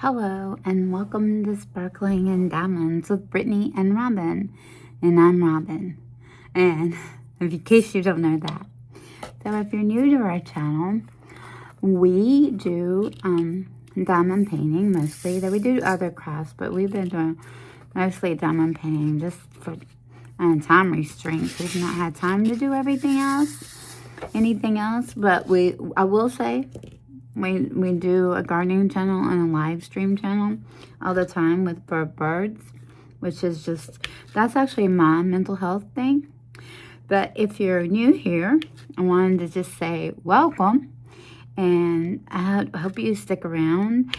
Hello and welcome to Sparkling and Diamonds with Brittany and Robin. And I'm Robin. And in case you don't know that. So if you're new to our channel, we do diamond painting mostly. Though we do other crafts, but we've been doing mostly diamond painting just for time restraints. We've not had time to do anything else. But I will say, we do a gardening channel and a live stream channel all the time with birds, which is that's actually my mental health thing. But if you're new here, I wanted to just say welcome, and I hope you stick around.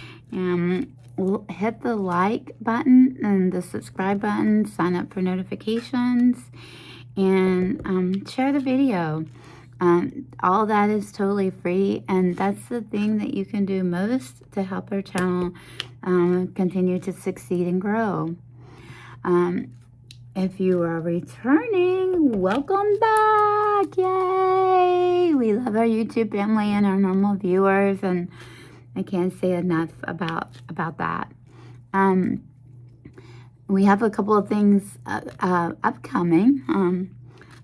We'll hit the like button and the subscribe button, sign up for notifications, and share the video. All that is totally free, and that's the thing that you can do most to help our channel continue to succeed and grow. If you are returning, welcome back. Yay! We love our YouTube family and our normal viewers, and I can't say enough about that. We have a couple of things upcoming.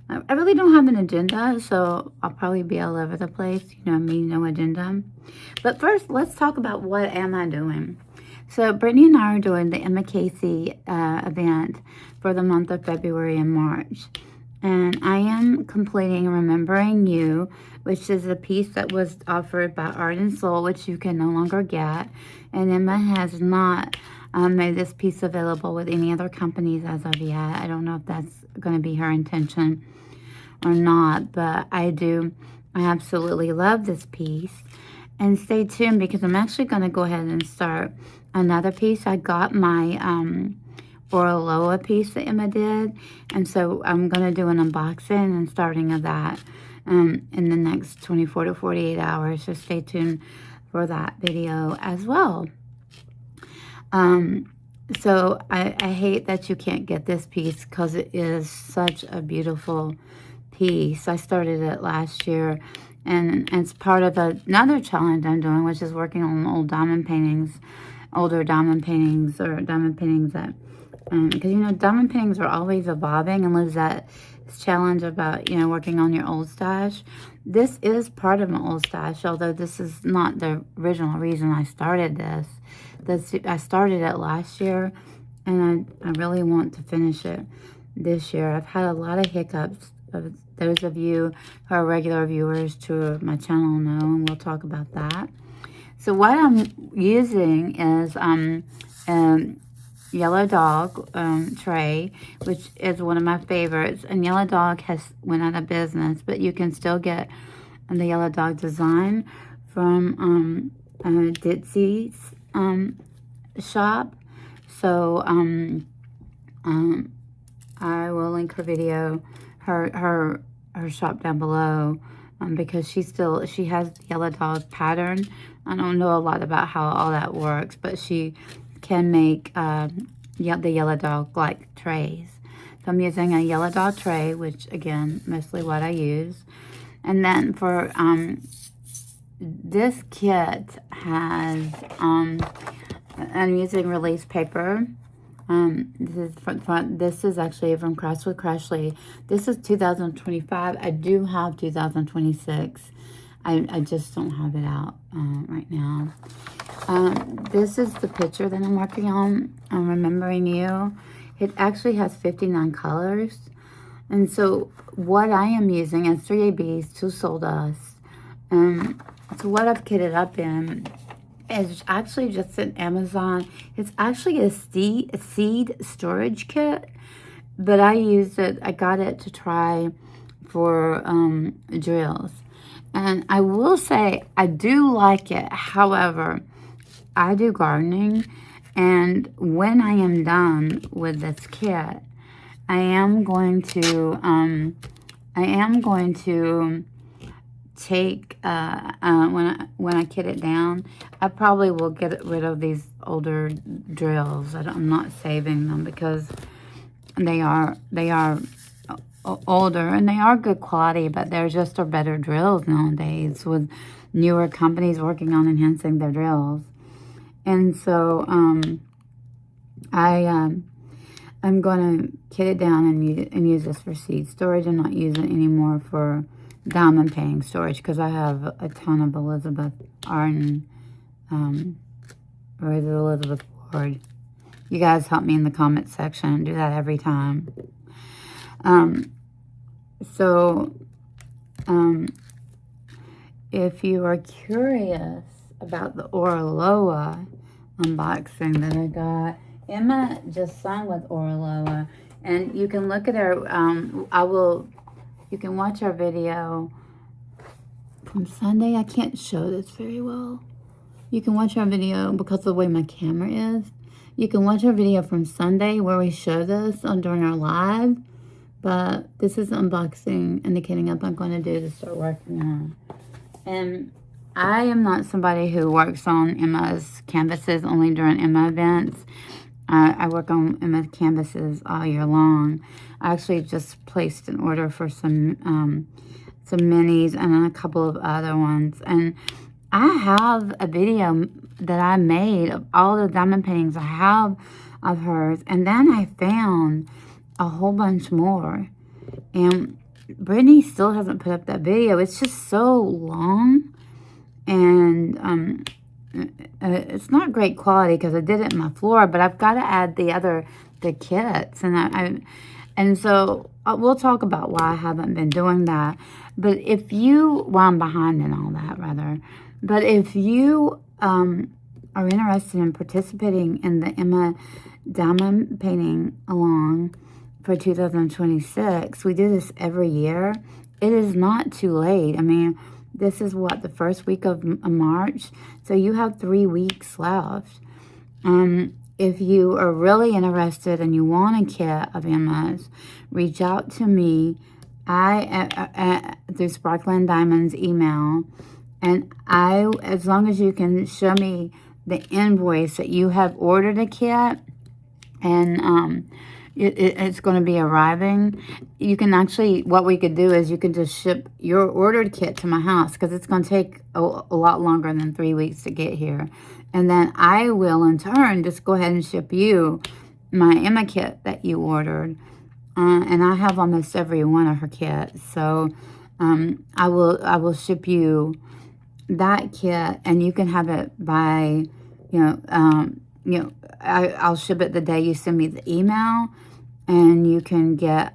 I really don't have an agenda, so I'll probably be all over the place. You know me, no agenda. But first, let's talk about what am I doing. So Brittany and I are doing the Emma Casey event for the month of February and March. And I am completing Remembering You, which is a piece that was offered by Art and Soul, which you can no longer get. And Emma has not made this piece available with any other companies as of yet. I don't know if that's going to be her intention or not, but I absolutely love this piece. And stay tuned, because I'm actually going to go ahead and start another piece. I got my Oraloa piece that Emma did, and so I'm going to do an unboxing and starting of that in the next 24 to 48 hours, so stay tuned for that video as well. So I hate that you can't get this piece, because it is such a beautiful piece. I started it last year, and it's part of another challenge I'm doing, which is working on older diamond paintings, or diamond paintings that, because diamond paintings are always evolving, and there's that challenge about working on your old stash. This is part of my old stash, although this is not the original reason I started this. I started it last year, and I really want to finish it this year. I've had a lot of hiccups. Those of you who are regular viewers to my channel know, and we'll talk about that. So what I'm using is Yellow Dog tray, which is one of my favorites. And Yellow Dog went out of business, but you can still get the Yellow Dog design from Ditsy's shop. So I will link her video, her shop down below, because she has the Yellow Dog pattern. I don't know a lot about how all that works, but she can make the Yellow Dog like trays. So I'm using a Yellow Dog tray, which again, mostly what I use. And then for this kit has I'm using release paper. This is actually from Crafts with Crashly. This is 2025. I do have 2026. I just don't have it out right now. This is the picture that I'm working on. I'm Remembering You. It actually has 59 colors. And so what I am using is 3ABs, 2 soul dust. So what I've kitted up in is actually just an Amazon. It's actually a seed storage kit, but I got it to try for drills. And I will say, I do like it. However, I do gardening, and when I am done with this kit, I am going to take when I kit it down, I probably will get rid of these older drills. I'm not saving them, because they are older, and they are good quality, but they're just better drills nowadays, with newer companies working on enhancing their drills. And so I'm going to kit it down and use this for seed storage and not use it anymore for diamond painting storage, because I have a ton of Elizabeth Arden, or is it Elizabeth Ward? You guys help me in the comment section. Do that every time. If you are curious about the Orloa unboxing that I got, Emma just signed with Orloa, and you can look at her. You can watch our video from Sunday. I can't show this very well. You can watch our video because of the way my camera is. You can watch our video from Sunday where we show this during our live. But this is the unboxing and the kitting up I'm going to do to start working on. And I am not somebody who works on Emma's canvases only during Emma events. I work on Emma's canvases all year long. I actually just placed an order for some minis and a couple of other ones. And I have a video that I made of all the diamond paintings I have of hers. And then I found a whole bunch more. And Brittany still hasn't put up that video. It's just so long. And it's not great quality because I did it in my floor. But I've got to add the kits. And so we'll talk about why I haven't been doing that. But if you, well, I'm behind in all that, rather. But if you are interested in participating in the Emma Diamond Painting Along for 2026, we do this every year. It is not too late. I mean, this is what, the first week of March? So you have 3 weeks left. If you are really interested and you want a kit of Emma's, reach out to me. Through Sparkling Diamonds email, and as long as you can show me the invoice that you have ordered a kit, and it's going to be arriving, you can actually, what we could do is you can just ship your ordered kit to my house, because it's going to take a lot longer than 3 weeks to get here. And then I will, in turn, just go ahead and ship you my Emma kit that you ordered. And I have almost every one of her kits. So I will ship you that kit, and you can have it by, I'll ship it the day you send me the email, and you can get,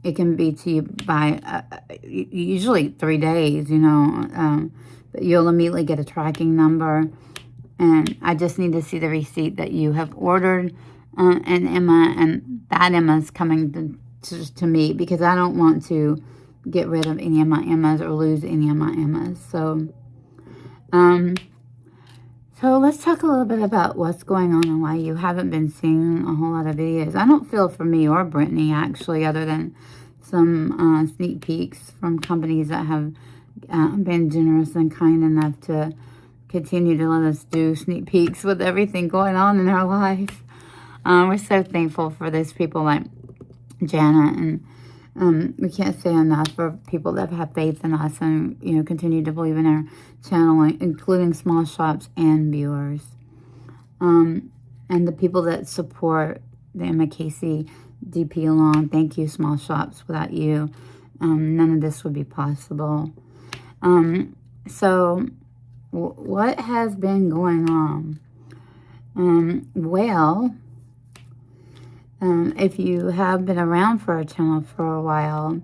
it can be to you by usually 3 days, but you'll immediately get a tracking number, and I just need to see the receipt that you have ordered an Emma, and that Emma's coming to me, because I don't want to get rid of any of my Emmas or lose any of my Emmas. So let's talk a little bit about what's going on and why you haven't been seeing a whole lot of videos. I don't feel for me or Brittany, actually, other than some sneak peeks from companies that have been generous and kind enough to continue to let us do sneak peeks with everything going on in our life. We're so thankful for those people like Janet, and we can't say enough for people that have faith in us and, continue to believe in our channel, including small shops and viewers. And the people that support the Emma Casey DP Along, thank you, small shops. Without you, none of this would be possible. So what has been going on? If you have been around for our channel for a while,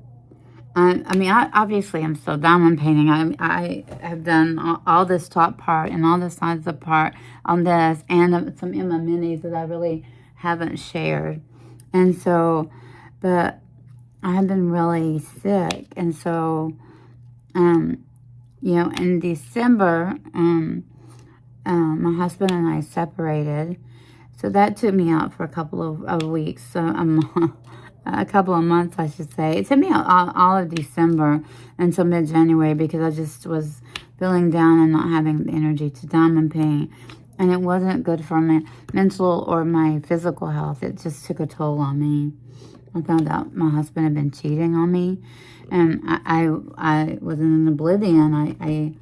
I obviously am still diamond painting. I have done all this top part and all the sides of part on this, and some Emma minis that I really haven't shared. And so, but I have been really sick, and so, in December, my husband and I separated. So that took me out for a couple of weeks, so a couple of months, I should say. It took me out all of December until mid-January, because I just was feeling down and not having the energy to diamond paint. And it wasn't good for my mental or my physical health. It just took a toll on me. I found out my husband had been cheating on me, and I was in an oblivion.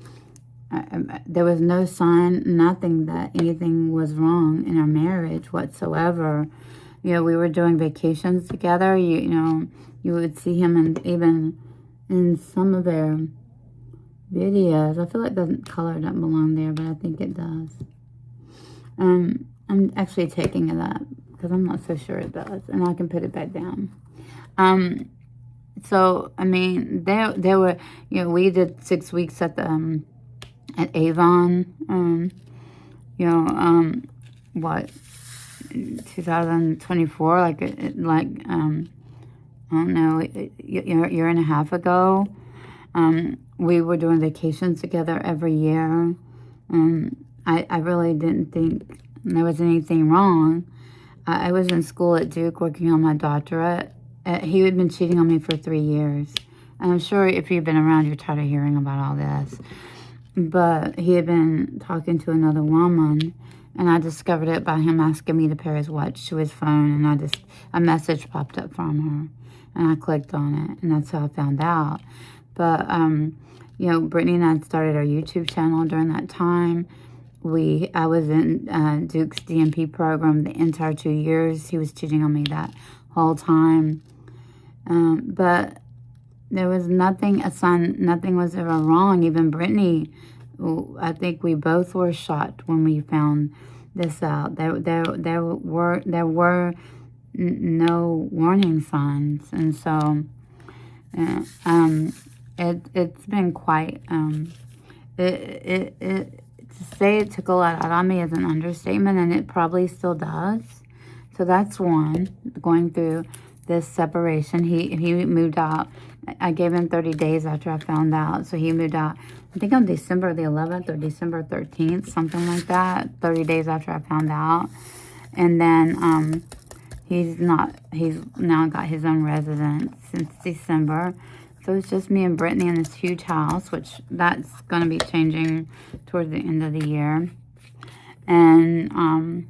there was no sign, nothing that anything was wrong in our marriage whatsoever. You know, we were doing vacations together. You know, you would see him, and even in some of their videos. I feel like the color doesn't belong there, but I think it does. I'm actually taking it up because I'm not so sure it does, and I can put it back down. So I mean, there were, you know, we did 6 weeks at the at Avon. You know, what, 2024, like I don't know, a year and a half ago. We were doing vacations together every year. I really didn't think there was anything wrong. I was in school at Duke working on my doctorate. He had been cheating on me for 3 years. And I'm sure if you've been around, you're tired of hearing about all this. But he had been talking to another woman, and I discovered it by him asking me to pair his watch to his phone, and a message popped up from her, and I clicked on it, and that's how I found out. But, you know, Brittany and I started our YouTube channel during that time. I was in Duke's DMP program the entire 2 years. He was cheating on me that whole time. But there was nothing was ever wrong. Even Brittany, I think we both were shocked when we found this out. There were no warning signs, and so it's been quite to say it took a lot out on me is an understatement, and it probably still does. So that's one, going through this separation. He moved out. I gave him 30 days after I found out. So he moved out, I think on December the 11th or December 13th, something like that, 30 days after I found out. And then he's now got his own residence since December. So it's just me and Brittany in this huge house, which that's going to be changing towards the end of the year. And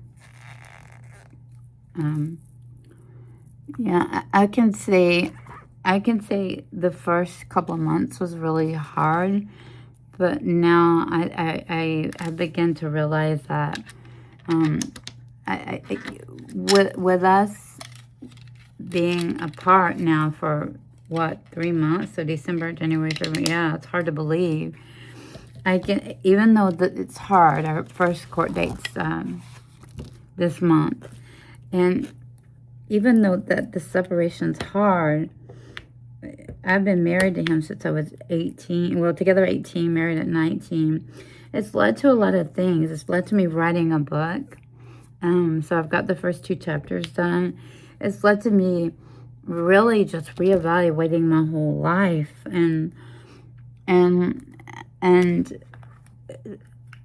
yeah, I can say the first couple of months was really hard, but now I begin to realize that with us being apart now for what, 3 months? So December, January, February. Yeah, it's hard to believe. Even though it's hard. Our first court date's this month, and even though the separation's hard, I've been married to him since I was 18. Well, together 18, married at 19. It's led to a lot of things. It's led to me writing a book. So I've got the first 2 chapters done. It's led to me really just reevaluating my whole life. And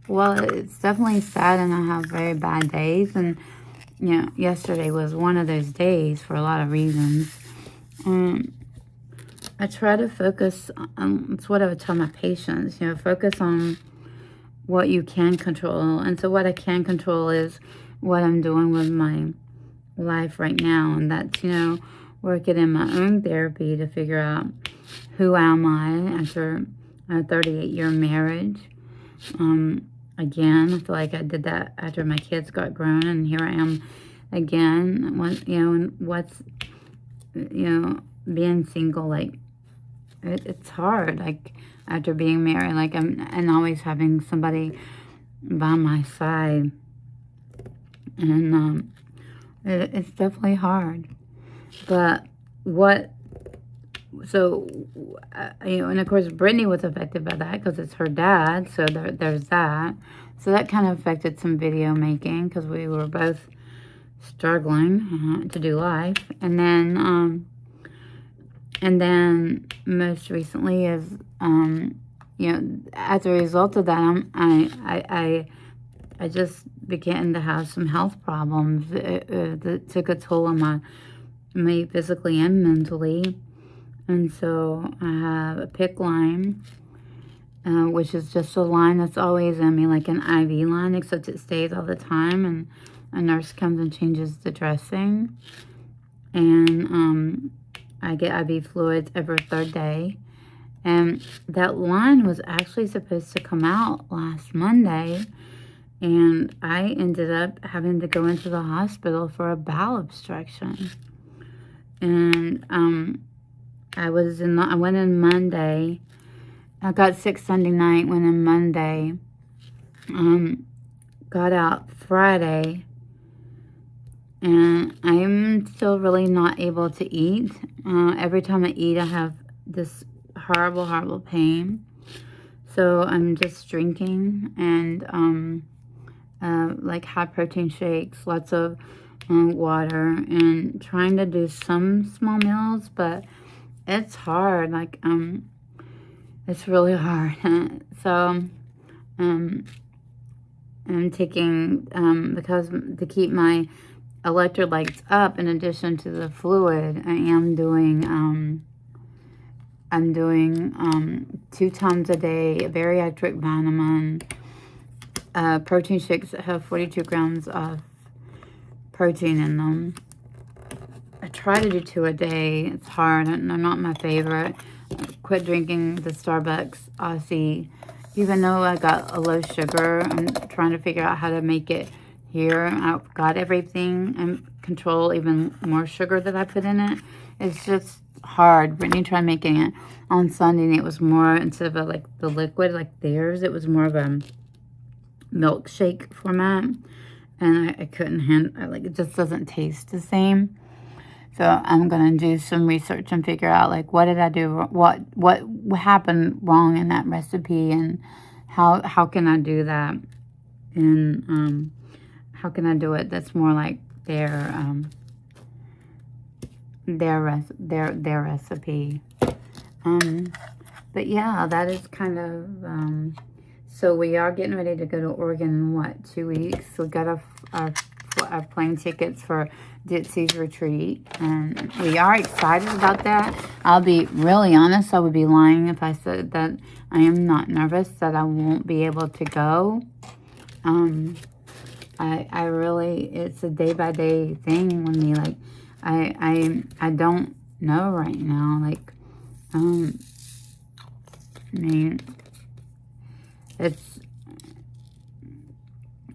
well, it's definitely sad, and I have very bad days. And, you know, yesterday was one of those days for a lot of reasons. I try to focus on, it's what I would tell my patients, you know, focus on what you can control. And so what I can control is what I'm doing with my life right now. And that's, you know, working in my own therapy to figure out who am I after a 38-year marriage. Again, I feel like I did that after my kids got grown, and here I am again. You know, and what's, you know, being single, like, it's hard, like, after being married, like, and always having somebody by my side, and it's definitely hard. But so, you know, and of course Brittany was affected by that because it's her dad, so there's that. So that kind of affected some video making because we were both struggling to do life. And then most recently is, you know, as a result of that, I just began to have some health problems that took a toll on me physically and mentally. And so I have a PICC line, which is just a line that's always in me, like an IV line, except it stays all the time, and a nurse comes and changes the dressing. And I get IV fluids every 3rd day. And that line was actually supposed to come out last Monday, and I ended up having to go into the hospital for a bowel obstruction. And I went in Monday. I got sick Sunday night, went in Monday. Got out Friday, and I'm still really not able to eat. Every time I eat, I have this horrible, horrible pain. So I'm just drinking and like high protein shakes, lots of water, and trying to do some small meals, but it's hard. Like it's really hard. So I'm taking because to keep my electrolytes up, in addition to the fluid, I'm doing 2 times a day a bariatric vitamin. Protein shakes that have 42 grams of protein in them. I try to do 2 a day. It's hard, and they're not my favorite. I quit drinking the Starbucks Aussie. Even though I got a low sugar, I'm trying to figure out how to make it here. I've got everything and control even more sugar that I put in it. It's just hard. Brittany tried making it on Sunday, and it was more, instead of like the liquid like theirs, it was more of a milkshake format. And I couldn't handle, like, it just doesn't taste the same. So I'm going to do some research and figure out, like, what did I do, what happened wrong in that recipe, and how can I do that, and how can I do it that's more like their recipe. But yeah, that is kind of, so we are getting ready to go to Oregon in, what, 2 weeks? We got our plane tickets for Ditsy's retreat, and we are excited about that. I'll be really honest, I would be lying if I said that I am not nervous that I won't be able to go. I really, it's a day-by-day thing with me. Like, I don't know right now. Like, I mean, it's,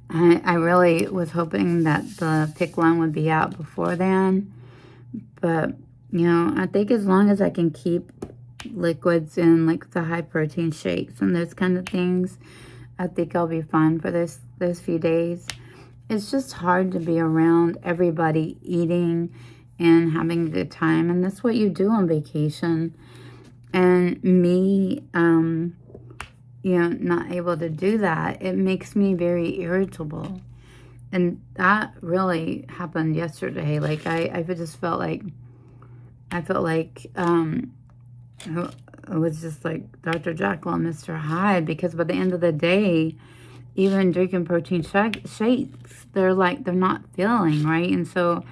I really was hoping that the PIC line would be out before then. But, you know, I think as long as I can keep liquids in, like the high protein shakes and those kind of things, I think I'll be fine for those few days. It's just hard to be around everybody eating and having a good time. And that's what you do on vacation. And me, you know, not able to do that, it makes me very irritable. And that really happened yesterday. Like, I just felt like, it was just like Dr. Jekyll and Mr. Hyde, because by the end of the day, even drinking protein shakes, they're not filling, right? And so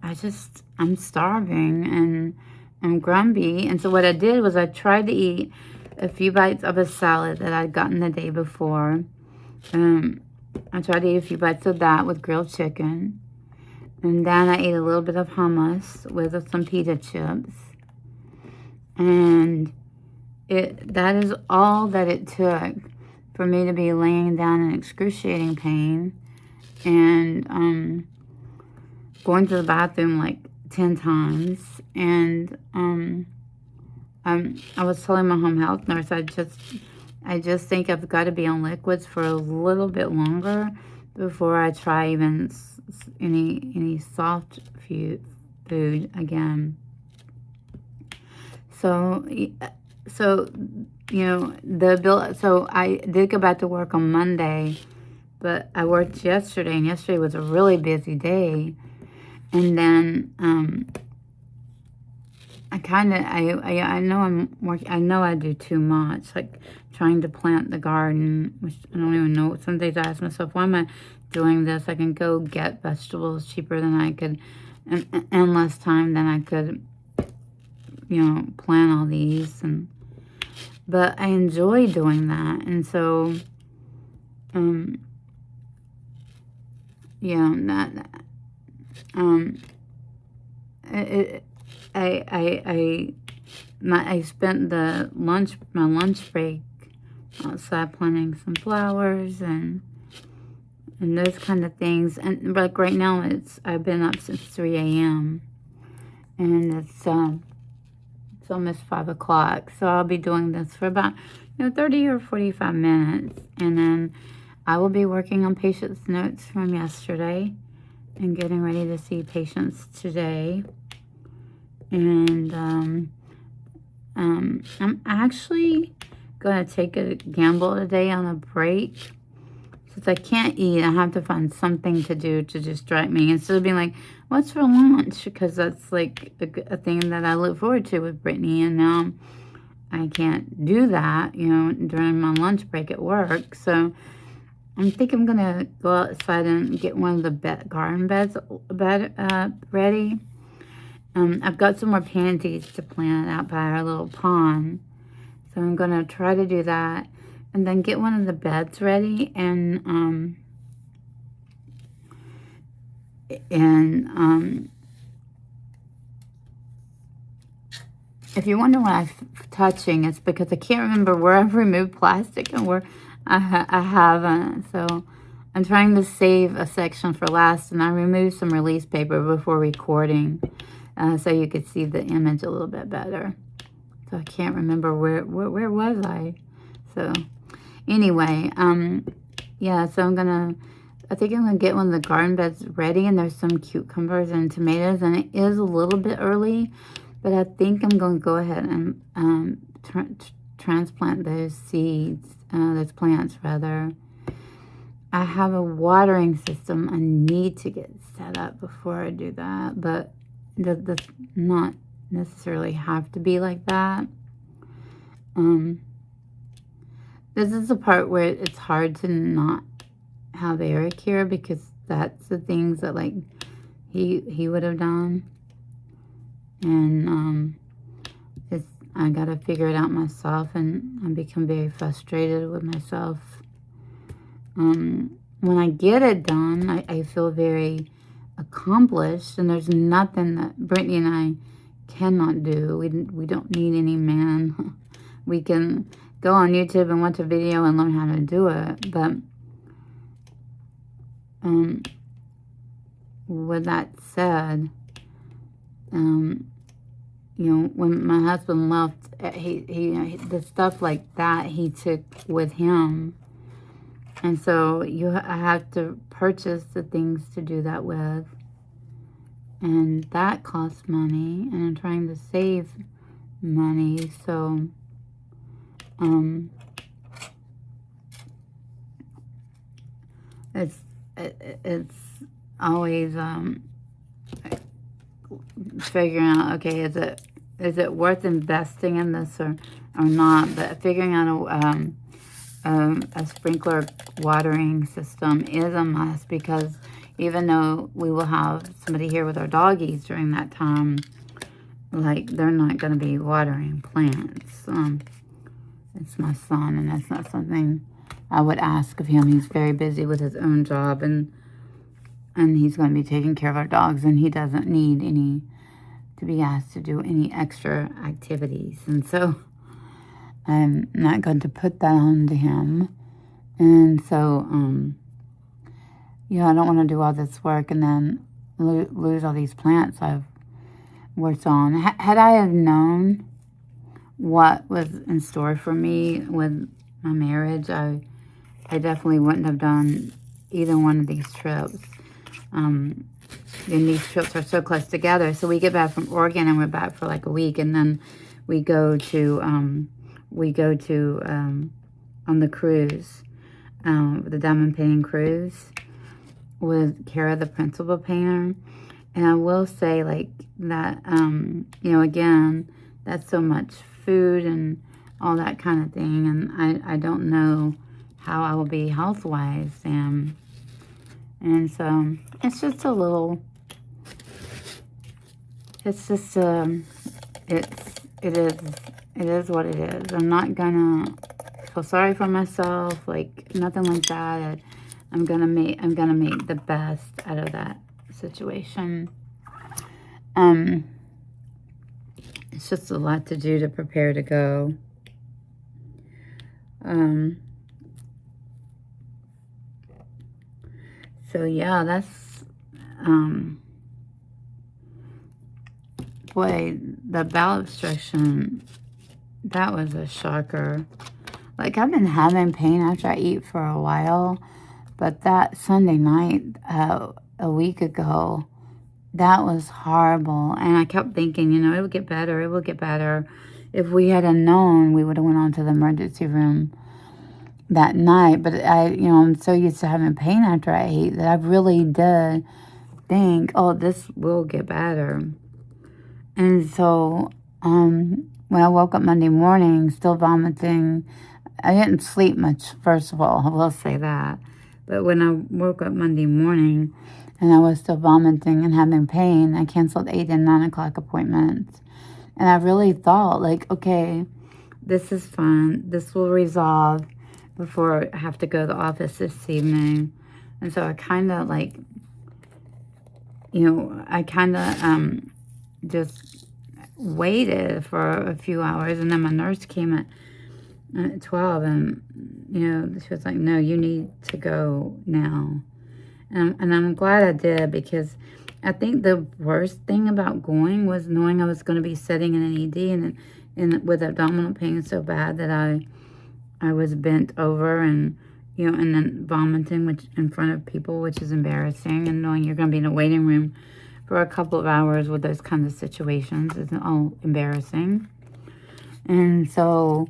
I'm starving and I'm grumpy. And so what I did was I tried to eat a few bites of a salad that I'd gotten the day before. I tried to eat a few bites of that with grilled chicken. And then I ate a little bit of hummus with some pita chips. And that is all that it took for me to be laying down in excruciating pain and going to the bathroom like 10 times. And I was telling my home health nurse, I just think I've got to be on liquids for a little bit longer before I try even any soft food again. So you know, so I did go back to work on Monday, but I worked yesterday, and yesterday was a really busy day. And then I know I'm working. I know I do too much, like trying to plant the garden, which I don't even know. Some days I ask myself, why am I doing this? I can go get vegetables cheaper than I could, and less time than I could, you know, plant all these. But I enjoy doing that, and so, yeah, I I spent my lunch break outside planting some flowers and those kind of things. And like right now, I've been up since 3 a.m. and it's almost 5 o'clock. So I'll be doing this for about 30 or 45 minutes, and then I will be working on patients' notes from yesterday and getting ready to see patients today. And I'm actually going to take a gamble today on a break. Since I can't eat, I have to find something to do to distract me instead of being like, what's for lunch? Because that's like a thing that I look forward to with Brittany, and now I can't do that, during my lunch break at work. So I think I'm going to go outside and get one of the garden beds ready. I've got some more pansies to plant out by our little pond. So I'm going to try to do that. And then get one of the beds ready. And if you wonder what I'm touching, it's because I can't remember where I've removed plastic and where I haven't. So I'm trying to save a section for last, and I removed some release paper before recording so you could see the image a little bit better. So I can't remember where was I. So anyway, yeah, so I think I'm going to get one of the garden beds ready, and there's some cucumbers and tomatoes, and it is a little bit early, but I think I'm going to go ahead and transplant those seeds, those plants rather. I have a watering system I need to get set up before I do that, but it does not necessarily have to be like that. This is the part where it's hard to not have Eric here, because that's the things that like he would have done, and I gotta figure it out myself, and I become very frustrated with myself. When I get it done, I feel very accomplished, and there's nothing that Brittany and I cannot do. We don't need any man. We can go on YouTube and watch a video and learn how to do it, but with that said, when my husband left, he the stuff like that he took with him, and so I have to purchase the things to do that with, and that costs money, and I'm trying to save money, so it's always figuring out, okay, is it worth investing in this or not? But figuring out a sprinkler watering system is a must, because even though we will have somebody here with our doggies during that time, like, they're not going to be watering plants. It's my son, and that's not something I would ask of him. He's very busy with his own job, and he's going to be taking care of our dogs, and he doesn't need to be asked to do any extra activities. And so I'm not going to put that on to him. And so, I don't want to do all this work and then lose all these plants I've worked on. Had I have known what was in store for me with my marriage, I definitely wouldn't have done either one of these trips. And these trips are so close together. So we get back from Oregon, and we're back for like a week, and then we go to on the cruise, the diamond painting cruise with Cary, the principal painter. And I will say, like, that, again, that's so much food and all that kind of thing, and I don't know how I will be health-wise, and so it's just a little, it's just, it is what it is. I'm not gonna feel sorry for myself, like, nothing like that. I'm gonna make the best out of that situation. it's just a lot to do to prepare to go. So yeah, that's, boy, the bowel obstruction, that was a shocker. Like, I've been having pain after I eat for a while, but that Sunday night, a week ago, that was horrible. And I kept thinking, you know, it would get better, it would get better. If we had known, we would have went on to the emergency room that night. But I'm so used to having pain after I ate that I really did think, oh, this will get better. And so, when I woke up Monday morning, still vomiting, I didn't sleep much, first of all, I will say that. But when I woke up Monday morning and I was still vomiting and having pain, I canceled 8 and 9 o'clock appointments. And I really thought, like, okay, this is fine. This will resolve before I have to go to the office this evening. And so I kind of, like, just waited for a few hours. And then my nurse came at 12, and, she was like, no, you need to go now. And I'm glad I did, because I think the worst thing about going was knowing I was going to be sitting in an ED and with abdominal pain so bad that I was bent over and then vomiting in front of people, which is embarrassing, and knowing you're going to be in a waiting room for a couple of hours with those kinds of situations is all embarrassing. And so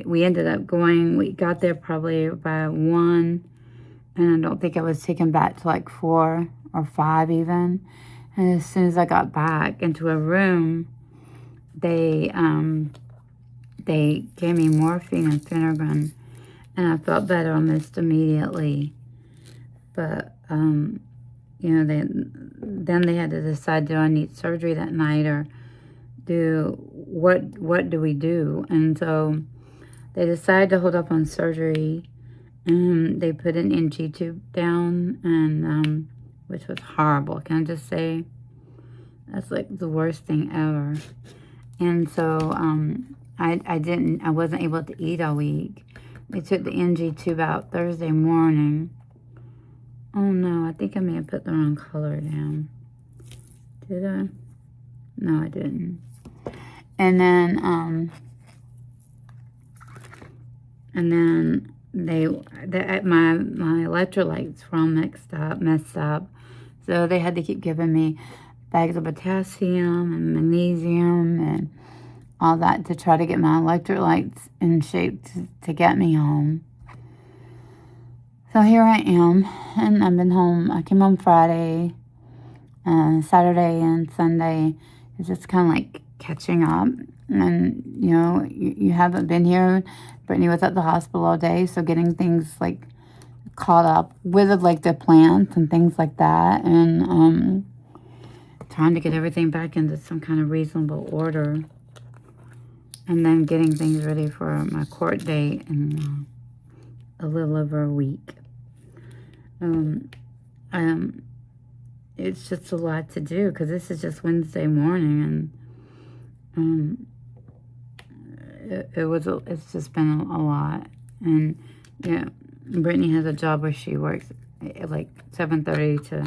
we ended up going, we got there probably by 1, and I don't think I was taken back to like 4 or 5 even. And as soon as I got back into a room, they gave me morphine and Phenergan, and I felt better almost immediately. But, then they had to decide, do I need surgery that night, or what do we do? And so they decided to hold up on surgery, and they put an NG tube down, and which was horrible. Can I just say, that's like the worst thing ever. And so I wasn't able to eat all week. They took the NG tube out Thursday morning. Oh no, I think I may have put the wrong color down. Did I? No, I didn't. And then my electrolytes were all messed up. So they had to keep giving me bags of potassium and magnesium and all that to try to get my electrolytes in shape to get me home. So here I am, and I've been home. I came home Friday, Saturday and Sunday. It's just kind of like catching up. And, you haven't been here. Brittany was at the hospital all day, so getting things, like, caught up with, like, the plants and things like that. And trying to get everything back into some kind of reasonable order. And then getting things ready for my court date in a little over a week. It's just a lot to do, because this is just Wednesday morning, and it's just been a lot. And Brittany has a job where she works like 7:30 to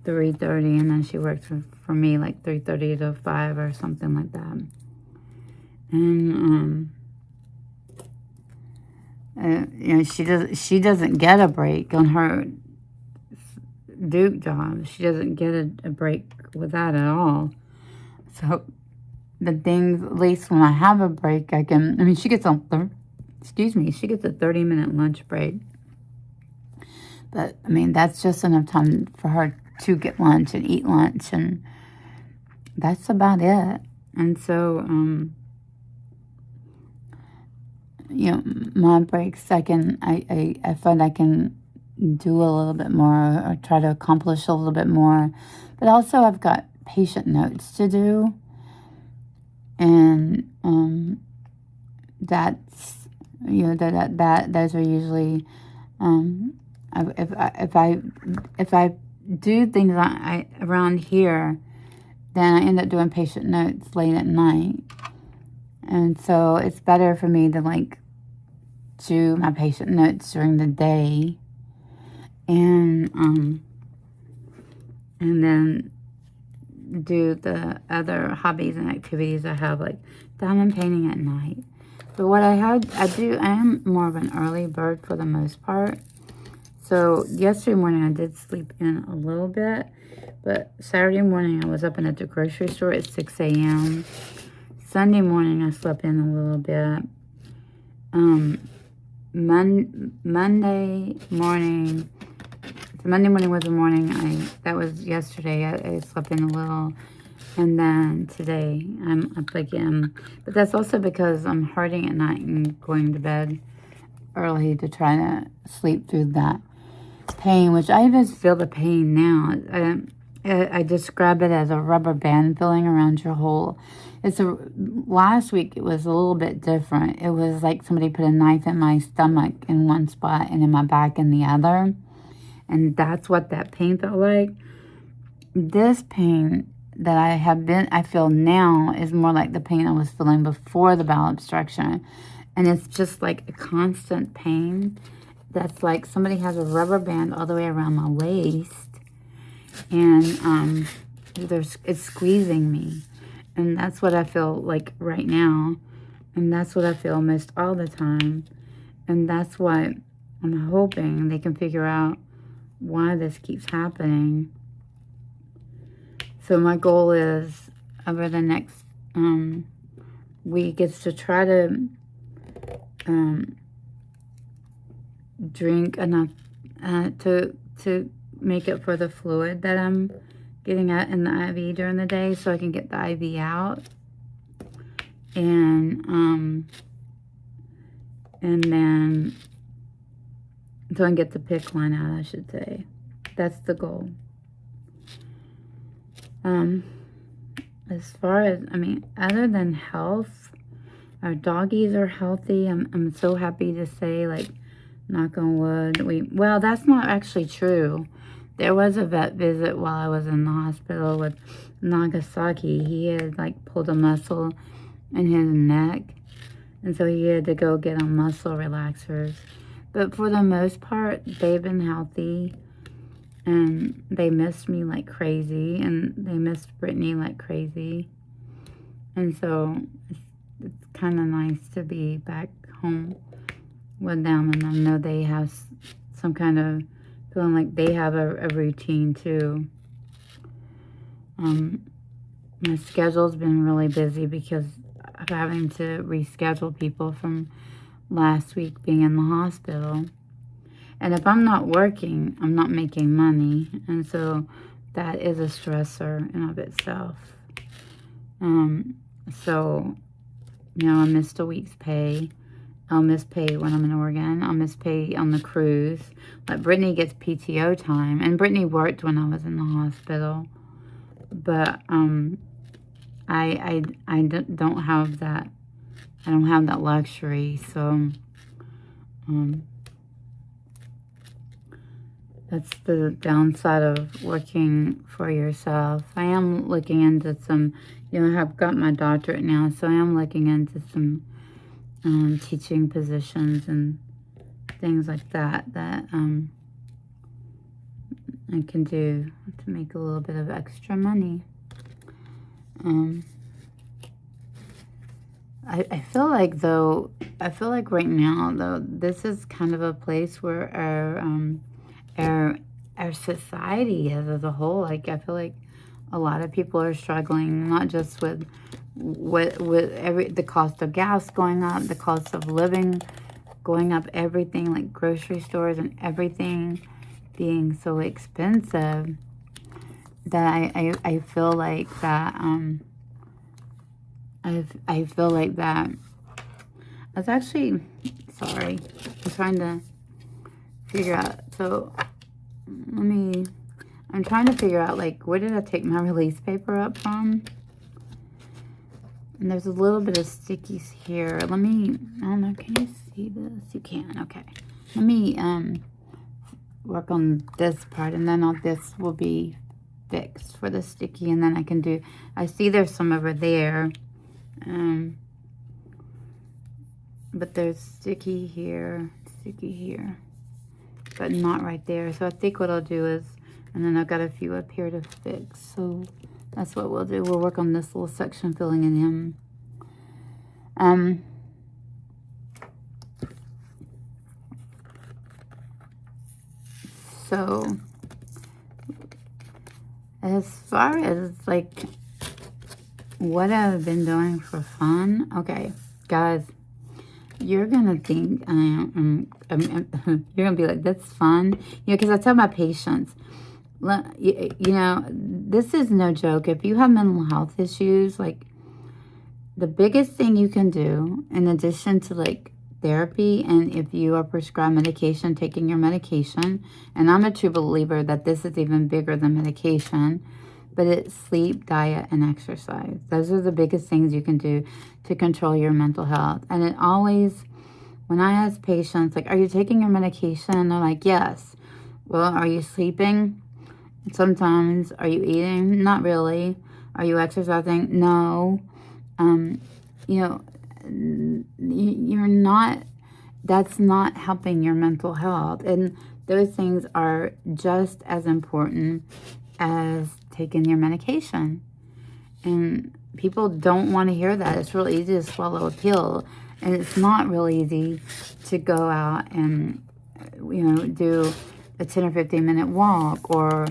3:30, and then she works for me like 3:30 to 5 or something like that. And she doesn't get a break on her Duke job. She doesn't get a break with that at all. So the things, at least when I have a break, she gets a 30-minute lunch break. But, that's just enough time for her to get lunch and eat lunch, and that's about it. And so, my breaks, I find I can do a little bit more, or try to accomplish a little bit more. But also I've got patient notes to do, and that's those are usually if I do things around here, then I end up doing patient notes late at night. And so it's better for me to like do my patient notes during the day, and then do the other hobbies and activities I have, like diamond painting at night. But what I am more of an early bird for the most part. So yesterday morning I did sleep in a little bit, but Saturday morning I was up and at the grocery store at 6 a.m. Sunday morning I slept in a little bit. Monday morning, so Monday morning was the morning that was yesterday. I slept in a little, and then today I'm up again. But that's also because I'm hurting at night and going to bed early to try to sleep through that pain, which I even feel the pain now. I describe it as a rubber band feeling around your whole. Last week it was a little bit different. It was like somebody put a knife in my stomach in one spot and in my back in the other. And that's what that pain felt like. This pain that I feel now is more like the pain I was feeling before the bowel obstruction. And it's just like a constant pain that's like somebody has a rubber band all the way around my waist. And it's squeezing me. And that's what I feel like right now. And that's what I feel most all the time. And that's what I'm hoping they can figure out why this keeps happening. So my goal is over the next week is to try to drink enough to make up for the fluid that I'm getting at in the IV during the day, so I can get the IV out, and then so I can get the PICC line out, I should say. That's the goal. As far as, other than health, our doggies are healthy. I'm so happy to say, like, knock on wood. Well, that's not actually true. There was a vet visit while I was in the hospital with Nagasaki. He had, like, pulled a muscle in his neck, and so he had to go get on muscle relaxers. But for the most part, they've been healthy, and they missed me like crazy, and they missed Brittany like crazy. And so it's kind of nice to be back home with them, and I know they have some kind of feeling like they have a routine too. My schedule's been really busy because of having to reschedule people from last week being in the hospital. And if I'm not working, I'm not making money, and so that is a stressor in of itself. So, I missed a week's pay. I'll miss pay when I'm in Oregon. I'll miss pay on the cruise. Like, Brittany gets PTO time, and Brittany worked when I was in the hospital. But I don't have that. I don't have that luxury. So that's the downside of working for yourself. I am looking into some. I have got my doctorate now, so I am looking into some teaching positions and things like that I can do to make a little bit of extra money. I feel like right now, though, this is kind of a place where our society is as a whole. Like, I feel like a lot of people are struggling, not just with the cost of gas going up, the cost of living going up, everything, like grocery stores and everything being so expensive, that I feel like that I feel like that I was actually sorry. I'm trying to figure out. So I'm trying to figure out, like, where did I take my release paper up from? And there's a little bit of stickies here. I don't know, can you see this? You can, okay. Let me work on this part, and then all this will be fixed for the sticky, and then I can do, I see there's some over there, but there's sticky here, but not right there. So I think what I'll do is, and then I've got a few up here to fix, so that's what we'll do. We'll work on this little section filling in him. So as far as like what I've been doing for fun, okay, guys, you're gonna think you're gonna be like, that's fun, you know, because I tell my patients, you know, this is no joke. If you have mental health issues, like, the biggest thing you can do, in addition to like therapy, and if you are prescribed medication, taking your medication, and I'm a true believer that this is even bigger than medication, but it's sleep, diet, and exercise. Those are the biggest things you can do to control your mental health. And it always, when I ask patients, like, are you taking your medication? They're like, yes. Well, are you sleeping? Sometimes. Are you eating? Not really. Are you exercising? No. You know, you're not, that's not helping your mental health. And those things are just as important as taking your medication. And people don't want to hear that. It's real easy to swallow a pill. And it's not real easy to go out and, you know, do a 10 or 15 minute walk, or,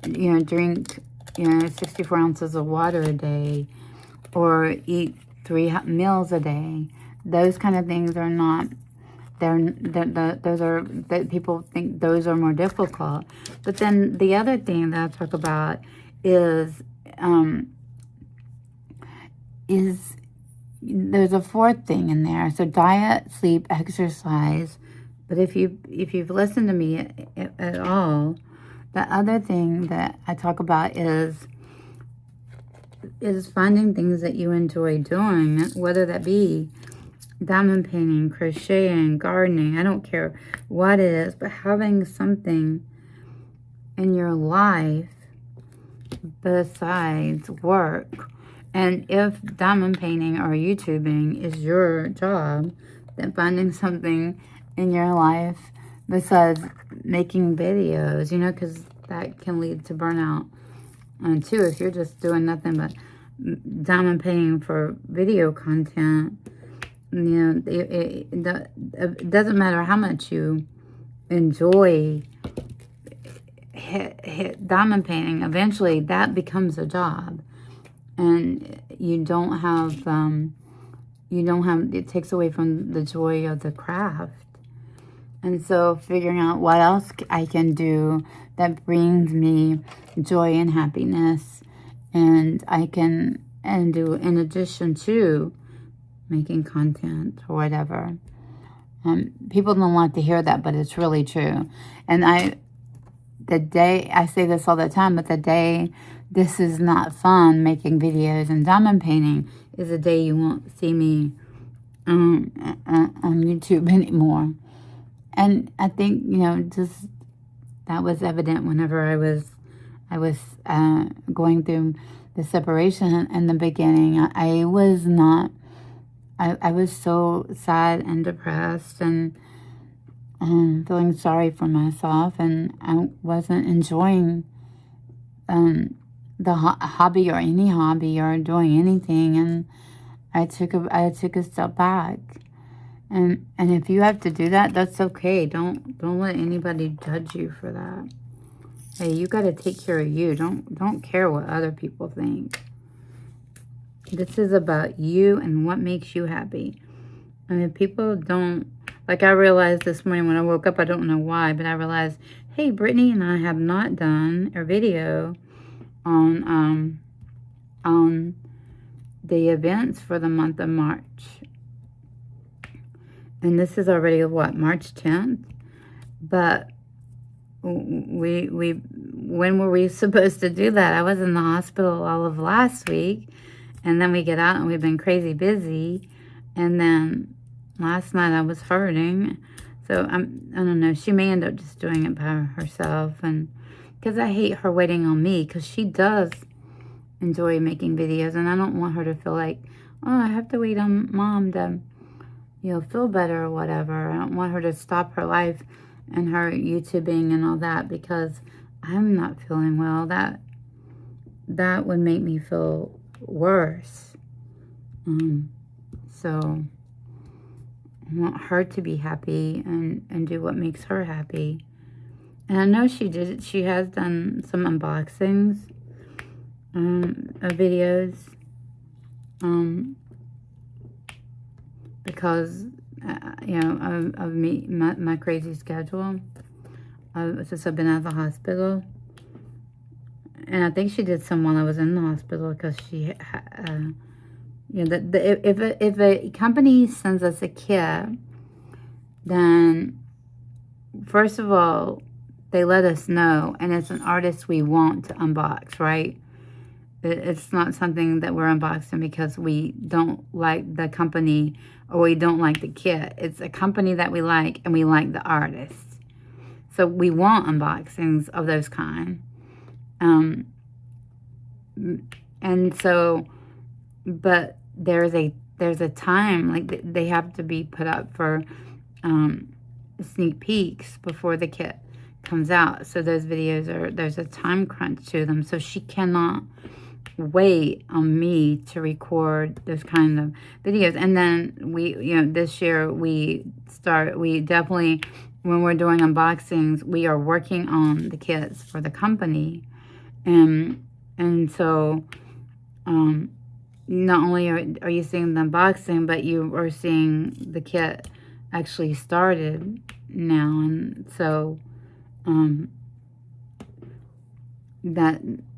you know, drink, you know, 64 ounces of water a day, or eat 3 meals a day. Those kind of things are not, those are, that people think those are more difficult. But then the other thing that I talk about is there's a fourth thing in there. So diet, sleep, exercise. But if you've listened to me at all, the other thing that I talk about is finding things that you enjoy doing, whether that be diamond painting, crocheting, gardening, I don't care what it is, but having something in your life besides work. And if diamond painting or YouTubing is your job, then finding something in your life besides making videos, you know, because that can lead to burnout. And too, if you're just doing nothing but diamond painting for video content, you know, it doesn't matter how much you enjoy diamond painting, eventually that becomes a job. And you don't have, it takes away from the joy of the craft. And so figuring out what else I can do that brings me joy and happiness, and I can do in addition to making content or whatever. People don't like to hear that, but it's really true. And I say this all the time, but the day this is not fun, making videos and diamond painting, is the day you won't see me on YouTube anymore. And I think, you know, just that was evident whenever I was going through the separation in the beginning. I was so sad and depressed and feeling sorry for myself, and I wasn't enjoying the hobby, or any hobby, or doing anything. And I took a step back. And if you have to do that, that's okay. Don't let anybody judge you for that. Hey, you got to take care of you. Don't care what other people think. This is about you and what makes you happy. And if people don't, like I realized this morning when I woke up, I don't know why, but I realized, hey, Brittany and I have not done a video on the events for the month of March. And this is already, what, March 10th? But when were we supposed to do that? I was in the hospital all of last week. And then we get out and we've been crazy busy. And then last night I was hurting. So I don't know. She may end up just doing it by herself, and because I hate her waiting on me, because she does enjoy making videos, and I don't want her to feel like, oh, I have to wait on Mom to, you know, feel better or whatever. I don't want her to stop her life and her YouTubing and all that because I'm not feeling well. That would make me feel worse. So I want her to be happy and do what makes her happy. And I know she has done some unboxings of videos because you know, of me, my crazy schedule since I've been out of the hospital. And I think she did some while I was in the hospital because she you know, if a company sends us a kit, then first of all, they let us know, and it's an artist we want to unbox, right? It's not something that we're unboxing because we don't like the company or we don't like the kit. It's a company that we like, and we like the artist. So we want unboxings of those kind. And so, but there's a time, like they have to be put up for sneak peeks before the kit comes out. So those videos there's a time crunch to them. So she cannot wait on me to record those kind of videos. And then you know, this year we definitely, when we're doing unboxings, we are working on the kits for the company. And so, not only are you seeing the unboxing, but you are seeing the kit actually started now. And so,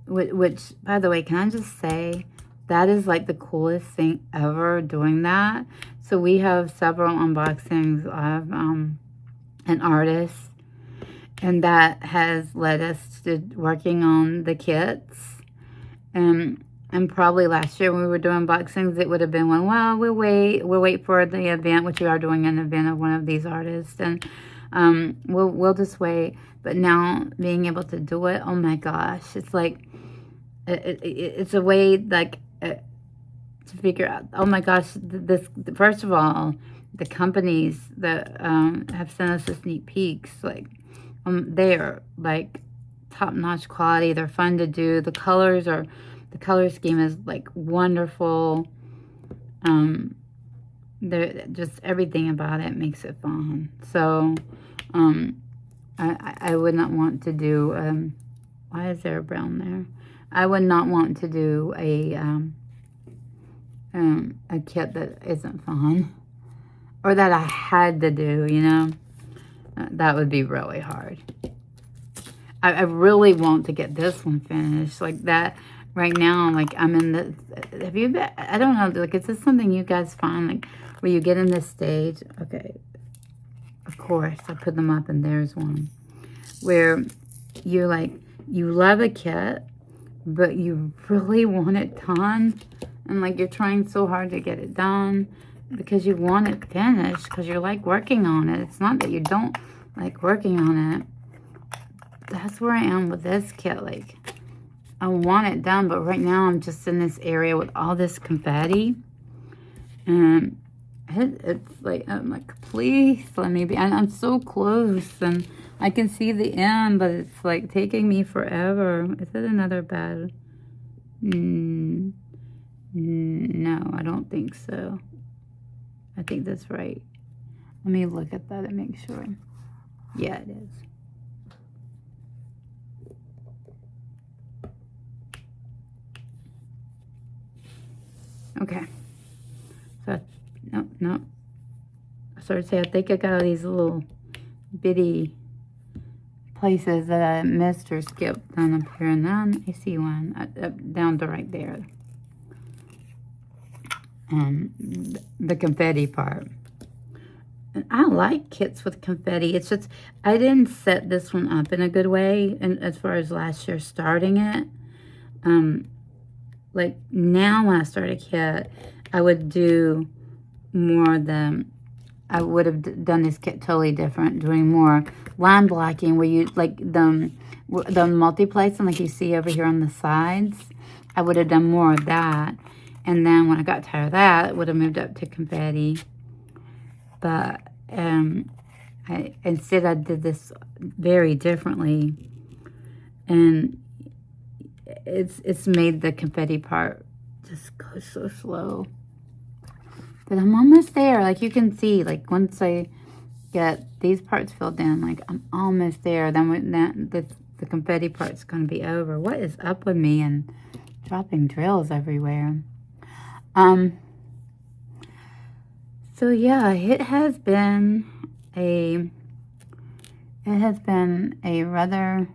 which, by the way, can I just say, that is like the coolest thing ever, doing that. So we have several unboxings of an artist, and that has led us to working on the kits. And probably last year when we were doing unboxings, it would have been well, we'll wait for the event, which we are doing an event of one of these artists, and we'll just wait. But now being able to do it, oh my gosh, it's like it's a way like to figure out. Oh my gosh, this first of all, the companies that have sent us the sneak peeks, like they are like top-notch quality. They're fun to do. The color scheme is like wonderful. They're just, everything about it makes it fun. So I would not want to do why is there a brown there? I would not want to do a kit that isn't fun, or that I had to do, you know. That would be really hard. I really want to get this one finished like that. Right now, like I'm in the, I don't know, like, is this something you guys find, like, where you get in this stage? Okay, of course, I put them up, and there's one where you're like, you love a kit, but you really want it done, and like you're trying so hard to get it done because you want it finished, because you're like working on it. It's not that you don't like working on it. That's where I am with this kit. Like, I want it done, but right now I'm just in this area with all this confetti, and it's like, I'm like, please let me be. And I'm so close, and I can see the end, but it's like taking me forever. Is it another bad? No, I don't think so. I think that's right. Let me look at that and make sure. Yeah, it is. Okay. So, no. I started to say, I think I got all these little bitty places that I missed or skipped down up here. And then I see one down to right there. The confetti part. And I like kits with confetti. It's just, I didn't set this one up in a good way, and as far as last year starting it. Like now when I start a kit, I would do more of the I would have done this kit totally different, doing more line blocking where you, like the multiplies, and like you see over here on the sides, I would have done more of that. And then when I got tired of that, I would have moved up to confetti. But instead I did this very differently, and it's made the confetti part just go so slow. But I'm almost there. Like you can see, like once I get these parts filled in, like I'm almost there. Then when the confetti part's going to be over. What is up with me and dropping drills everywhere? So yeah, it has been a rather,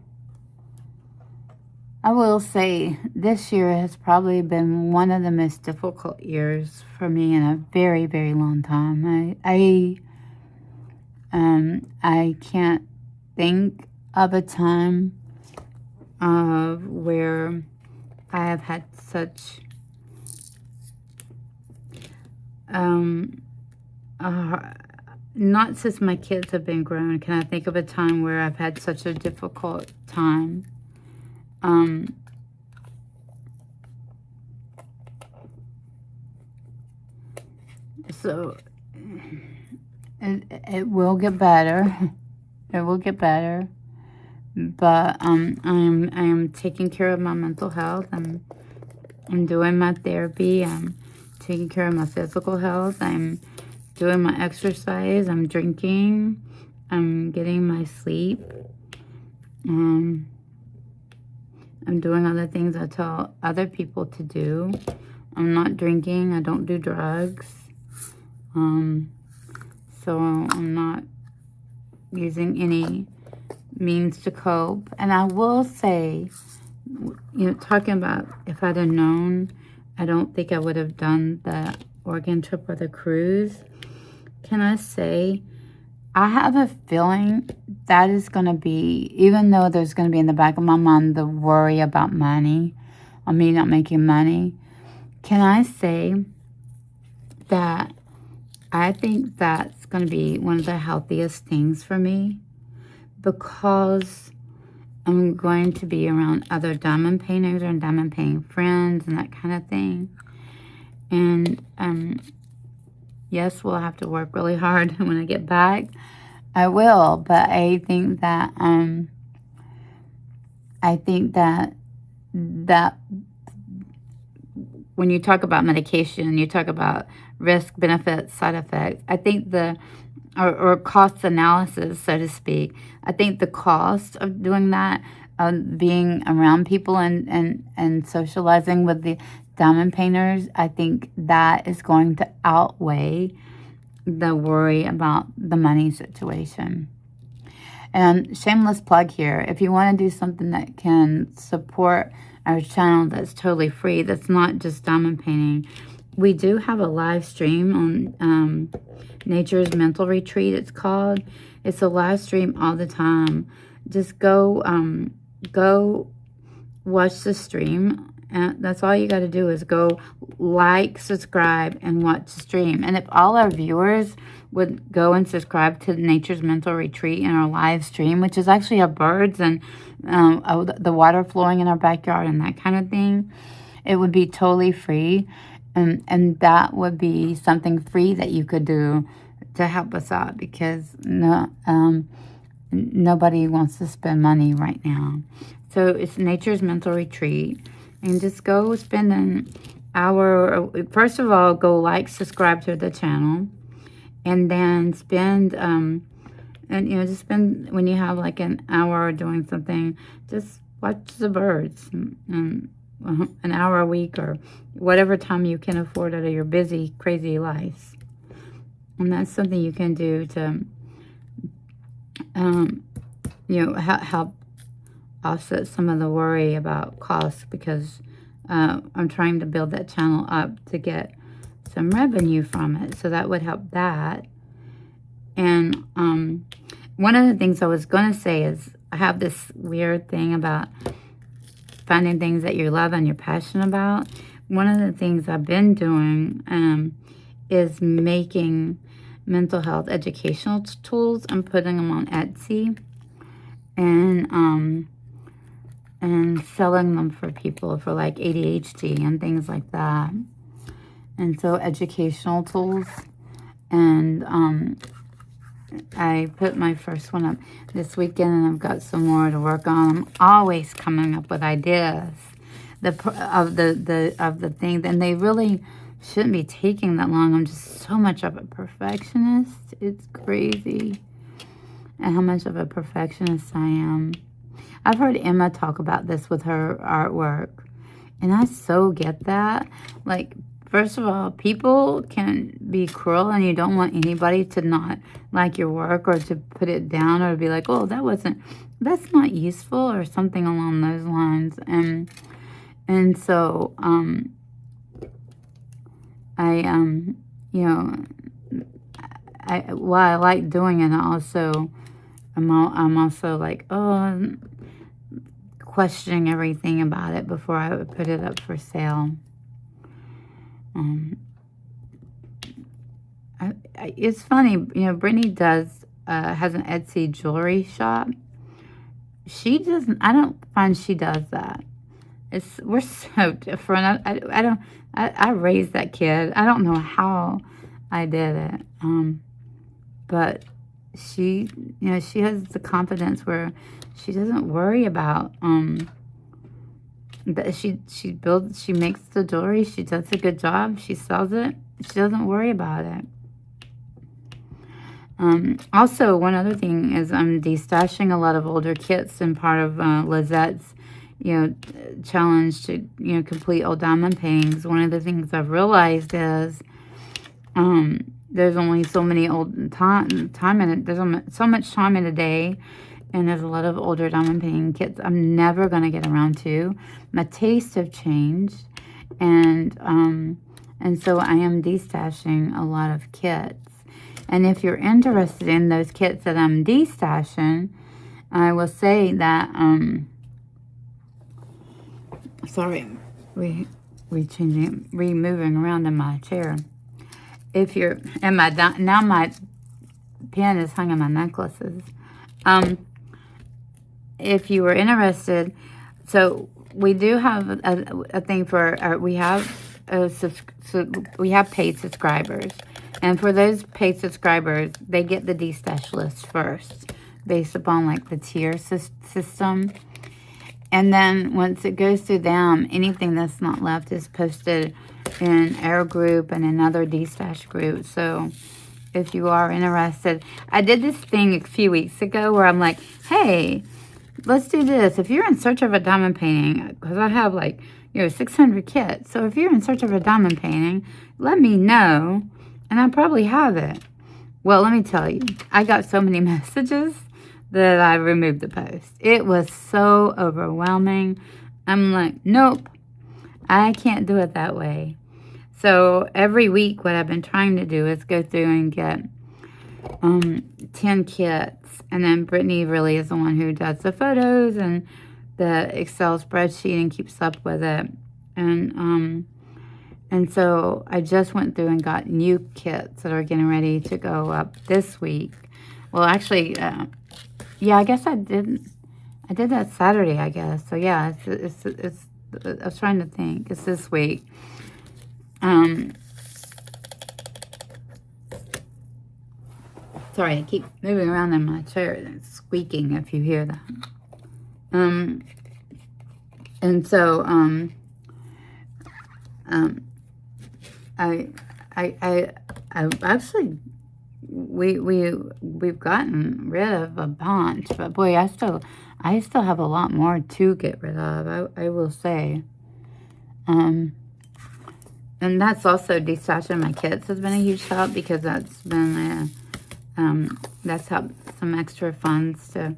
I will say this year has probably been one of the most difficult years for me in a very, very long time. I can't think of a time where I have had such not since my kids have been grown can I think of a time where I've had such a difficult time. So it will get better. It will get better. But I am taking care of my mental health. I'm doing my therapy. I'm taking care of my physical health. I'm doing my exercise. I'm drinking. I'm getting my sleep. I'm doing other things I tell other people to do. I'm not drinking. I don't do drugs. So I'm not using any means to cope. And I will say, talking about if I'd have known, I don't think I would have done the Oregon trip or the cruise. Can I say, I have a feeling that is going to be, even though there's going to be in the back of my mind the worry about money, or me not making money, can I say that I think that's going to be one of the healthiest things for me, because I'm going to be around other diamond painters and diamond painting friends and that kind of thing. And yes, we'll have to work really hard when I get back. I will, but I think that that when you talk about medication, you talk about risk, benefits, side effects. I think or cost analysis, so to speak. I think the cost of doing that, being around people and socializing with the diamond painters, I think that is going to outweigh the worry about the money situation. And shameless plug here, if you want to do something that can support our channel that's totally free, that's not just diamond painting, we do have a live stream on Nature's Mental Retreat, it's called. It's a live stream all the time. Just go watch the stream. And that's all you got to do is go like, subscribe, and watch the stream. And if all our viewers would go and subscribe to Nature's Mental Retreat in our live stream, which is actually our birds and the water flowing in our backyard and that kind of thing, it would be totally free. And that would be something free that you could do to help us out, because nobody wants to spend money right now. So it's Nature's Mental Retreat. And just go spend an hour. First of all, go like, subscribe to the channel. And then spend, just spend, when you have like an hour doing something, just watch the birds. An hour a week or whatever time you can afford out of your busy, crazy life. And that's something you can do to, help offset some of the worry about costs, because I'm trying to build that channel up to get some revenue from it. So that would help that. And one of the things I was going to say is I have this weird thing about finding things that you love and you're passionate about. One of the things I've been doing is making mental health educational tools. I'm putting them on Etsy and selling them for people for like ADHD and things like that. And so educational tools. And I put my first one up this weekend, and I've got some more to work on. I'm always coming up with ideas of the things, and they really shouldn't be taking that long. I'm just so much of a perfectionist. It's crazy, and how much of a perfectionist I am. I've heard Emma talk about this with her artwork, and I so get that. Like, first of all, people can be cruel, and you don't want anybody to not like your work or to put it down or to be like, oh, that's not useful or something along those lines. And so, you know, while I like doing it, I'm also like, oh, questioning everything about it before I would put it up for sale. It's funny, you know, Brittany has an Etsy jewelry shop. She doesn't, I don't find she does that. We're so different. I raised that kid. I don't know how I did it. But she, you know, she has the confidence where she doesn't worry about, that she makes the jewelry, she does a good job, she sells it, she doesn't worry about it. Also, one other thing is I'm destashing a lot of older kits, and part of Lizette's, you know, challenge to, you know, complete old diamond paintings. One of the things I've realized is there's only so many there's so much time in a day, and there's a lot of older diamond painting kits I'm never going to get around to. My tastes have changed, and so I am destashing a lot of kits. And if you're interested in those kits that I'm destashing, I will say that, sorry, moving around in my chair. If you're, and now my pen is hung on my necklaces. If you were interested, so we do have a thing for, we have paid subscribers. And for those paid subscribers, they get the destash list first, based upon like the tier system. And then once it goes through them, anything that's not left is posted in our group and in other destash groups. So if you are interested, I did this thing a few weeks ago where I'm like, hey, let's do this. If you're in search of a diamond painting, because I have like, you know, 600 kits. So if you're in search of a diamond painting, let me know. And I probably have it. Well, let me tell you, I got so many messages that I removed the post. It was so overwhelming. I'm like, nope, I can't do it that way. So every week, what I've been trying to do is go through and get 10 kits. And then Brittany really is the one who does the photos and the Excel spreadsheet and keeps up with it. And so I just went through and got new kits that are getting ready to go up this week. Well, actually, yeah, I guess I did that Saturday, I guess. So yeah, it's I was trying to think. It's this week. Sorry, I keep moving around in my chair and it's squeaking if you hear that. And so, I actually, we've gotten rid of a bunch, but boy, I still have a lot more to get rid of, I will say. And that's also destashing my kits has been a huge help, because that's been that's helped some extra funds to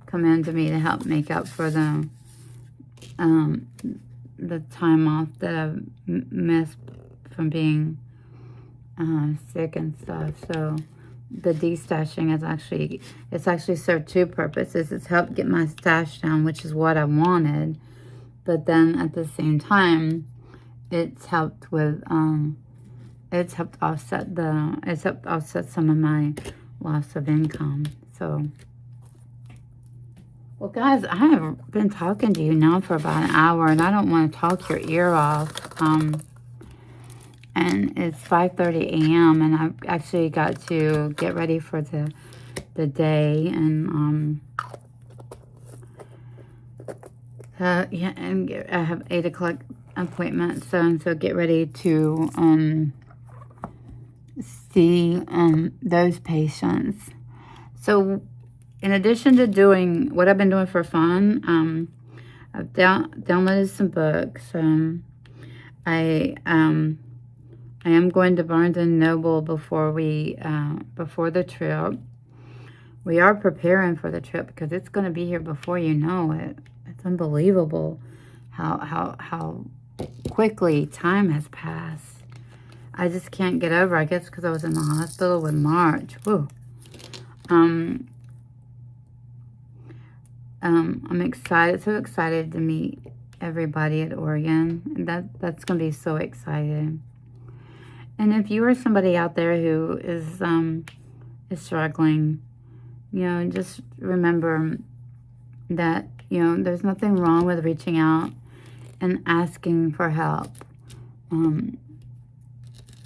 come in to me to help make up for the time off that I've missed from being sick and stuff. So the destashing is actually served two purposes. It's helped get my stash down, which is what I wanted, but then at the same time, it's helped with it's helped offset some of my loss of income. So, well, guys, I have been talking to you now for about an hour, and I don't want to talk your ear off. And it's 5:30 a.m. and I've actually got to get ready for the day, and yeah, and I have 8 o'clock appointment, so get ready to see those patients. So in addition to doing what I've been doing for fun, I've downloaded some books. I am going to Barnes and Noble before the trip. We are preparing for the trip because it's going to be here before you know it. It's unbelievable how quickly time has passed. I just can't get over. I guess because I was in the hospital with March. Woo. I'm excited, so excited to meet everybody at Oregon. That's going to be so exciting. And if you are somebody out there who is struggling, just remember that, there's nothing wrong with reaching out and asking for help.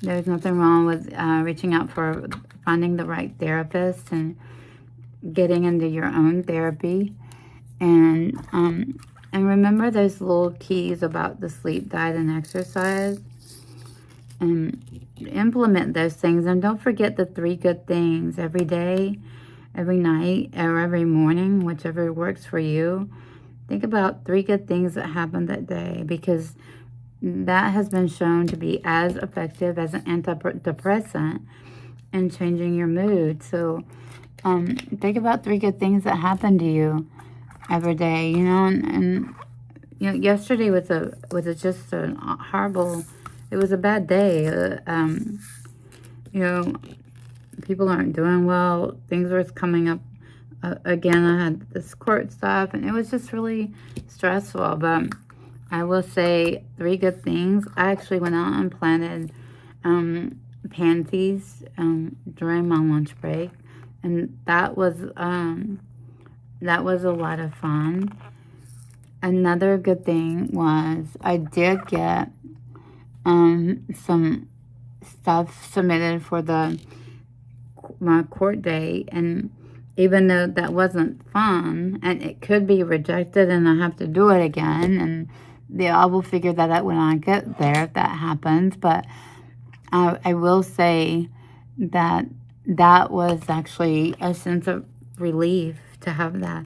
There's nothing wrong with reaching out for finding the right therapist and getting into your own therapy. And remember those little keys about the sleep, diet, and exercise. And implement those things. And don't forget the 3 good things every day, every night, or every morning, whichever works for you. Think about 3 good things that happened that day, because that has been shown to be as effective as an antidepressant in changing your mood. So think about 3 good things that happened to you every day, and yesterday was just a horrible. It was a bad day. People aren't doing well. Things were coming up again. I had this court stuff, and it was just really stressful. But I will say 3 good things. I actually went out and planted pansies during my lunch break, and that was a lot of fun. Another good thing was I did get some stuff submitted for my court date, and even though that wasn't fun and it could be rejected and I have to do it again, and I will figure that out when I get there if that happens, but I will say that was actually a sense of relief to have that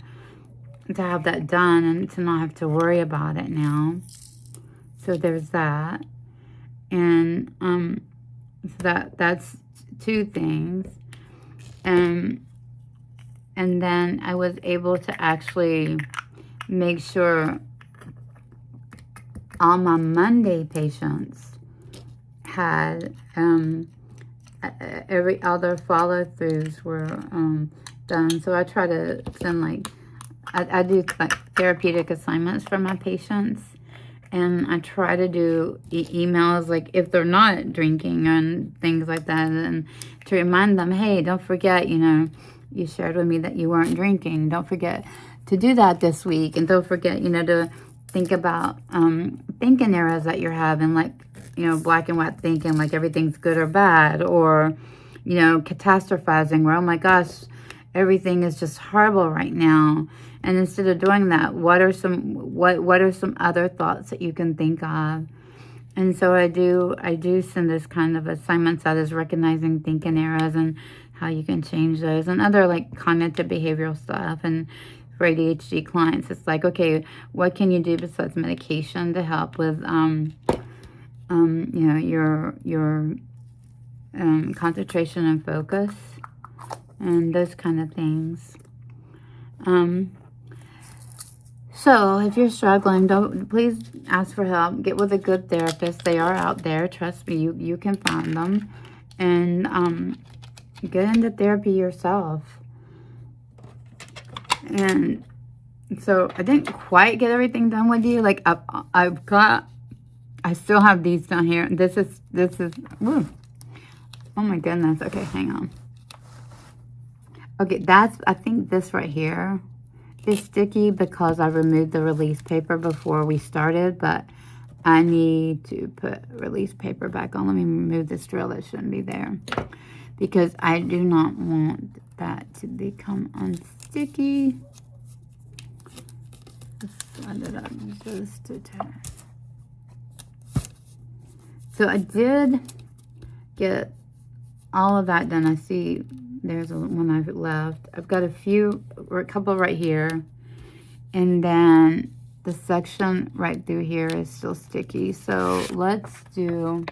done and to not have to worry about it now. So there's that. And so that's 2 things. And then I was able to actually make sure all my Monday patients had all their follow-throughs were done. So I try to send I do therapeutic assignments for my patients. And I try to do emails, if they're not drinking and things like that, and to remind them, hey, don't forget, you shared with me that you weren't drinking. Don't forget to do that this week. And don't forget, to think about thinking errors that you're having, black and white thinking, like everything's good or bad, or, catastrophizing, where, oh my gosh, everything is just horrible right now. And instead of doing that, what are some other thoughts that you can think of? And so I do send this kind of assignments out as recognizing thinking errors and how you can change those, and other cognitive behavioral stuff. And for ADHD clients, it's okay, what can you do besides medication to help with your concentration and focus and those kind of things. So if you're struggling, please ask for help. Get with a good therapist. They are out there. Trust me, you can find them. And get into therapy yourself. And so I didn't quite get everything done with you. I still have these down here. This is, woo, Oh my goodness. Okay, hang on. Okay, that's, I think this right here is sticky because I removed the release paper before we started, but I need to put release paper back on. Let me remove this drill that shouldn't be there because I do not want that to become unsticky. Let's slide it up just a tad. So I did get all of that done. I see there's one I've left. I've got a few, or a couple right here. And then the section right through here is still sticky. So let's do,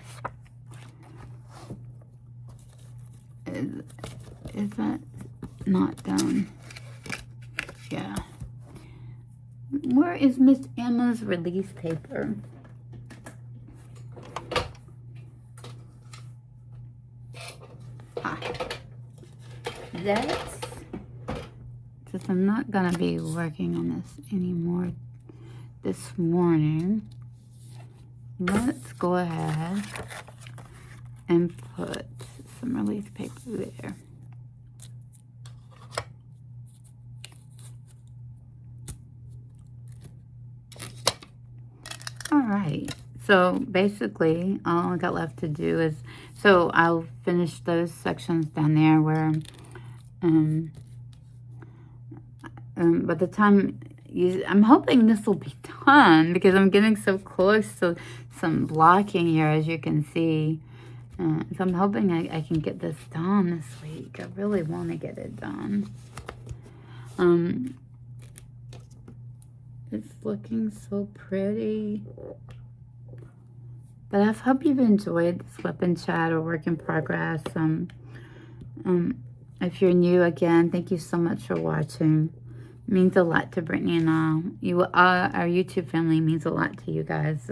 is that not done? Yeah. Where is Miss Emma's release paper? That's just, I'm not gonna be working on this anymore this morning. Let's go ahead and put some release paper there. All right, so basically all I got left to do is, so I'll finish those sections down there where by the time I'm hoping this will be done because I'm getting so close to some blocking here, as you can see. So I'm hoping I can get this done this week. I really want to get it done. It's looking so pretty. But I hope you've enjoyed this WIP Chat or work in progress. If you're new, again, thank you so much for watching. It means a lot to Brittany and I. Our YouTube family means a lot to you guys.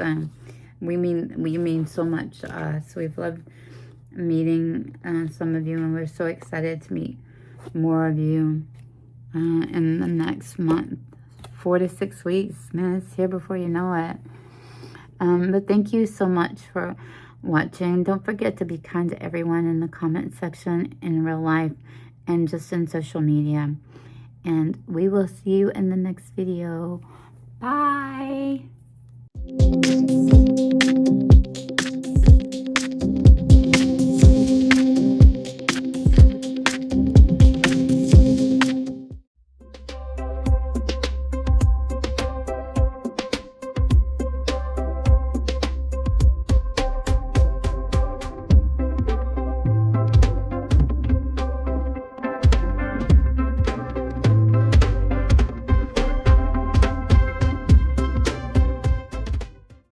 We mean so much to us. We've loved meeting some of you, and we're so excited to meet more of you in the next month. 4 to 6 weeks. Man, it's here before you know it. But thank you so much for watching. Don't forget to be kind to everyone in the comment section, in real life, and just in social media. And we will see you in the next video. Bye.